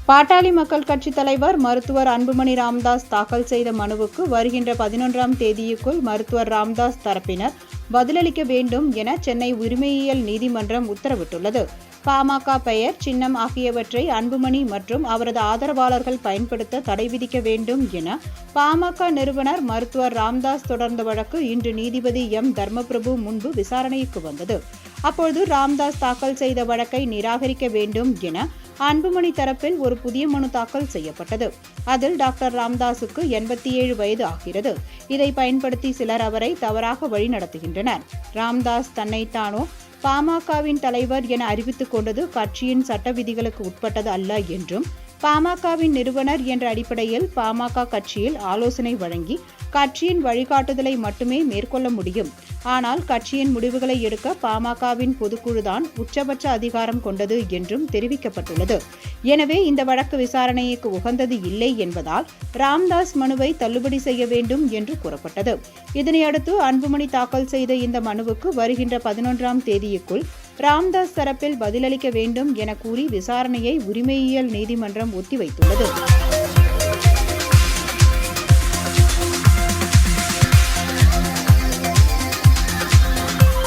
பாட்டாளி மக்கள் கட்சி தலைவர் மருத்துவர் அன்புமணி ராமதாஸ் தாக்கல் செய்த மனுவுக்கு வருகின்ற 11ஆம் தேதிக்குள் மருத்துவர் ராமதாஸ் தரப்பினர் பதிலளிக்க வேண்டும் என சென்னை உரிமையியல் நீதிமன்றம் உத்தரவிட்டுள்ளது. பாமக பெயர், சின்னம் ஆகியவற்றை அன்புமணி மற்றும் அவரது ஆதரவாளர்கள் பயன்படுத்த தடை விதிக்க வேண்டும் என பாமக நிறுவனர் மருத்துவர் ராமதாஸ் தொடர்ந்த வழக்கு இன்று நீதிபதி எம். தர்மபிரபு முன்பு விசாரணைக்கு வந்தது. அப்போது ராமதாஸ் தாக்கல் செய்த வழக்கை நிராகரிக்க வேண்டும் என அன்புமணி தரப்பில் ஒரு புதிய மனு தாக்கல் செய்யப்பட்டது. அதில் டாக்டர் ராமதாஸுக்கு 87 வயது ஆகிறது. இதை பயன்படுத்தி சிலர் அவரை தவறாக வழிநடத்துகின்றனர். ராமதாஸ் தன்னைத்தானோ பாமகவின் தலைவர் என அறிவித்துக் கொண்டது கட்சியின் சட்ட விதிகளுக்கு உட்பட்டது அல்ல என்றும், பாமகவின் நிறுவனர் என்ற அடிப்படையில் பாமக கட்சியில் ஆலோசனை வழங்கி கட்சியின் வழிகாட்டுதலை மட்டுமே மேற்கொள்ள முடியும். ஆனால் கட்சியின் முடிவுகளை எடுக்க பாமகவின் பொதுக்குழுதான் உச்சபட்ச அதிகாரம் கொண்டது என்றும் தெரிவிக்கப்பட்டுள்ளது. எனவே இந்த வழக்கு விசாரணைக்கு உகந்தது இல்லை என்பதால் ராமதாஸ் மனுவை தள்ளுபடி செய்ய வேண்டும் என்று கூறப்பட்டது. இதனையடுத்து அன்புமணி தாக்கல் செய்த இந்த மனுவுக்கு வருகின்ற 11ஆம் தேதிக்குள் ராமதாஸ் தரப்பில் பதிலளிக்க வேண்டும் என கூறி விசாரணையை உரிமையியல் நீதிமன்றம் ஒத்திவைத்துள்ளது.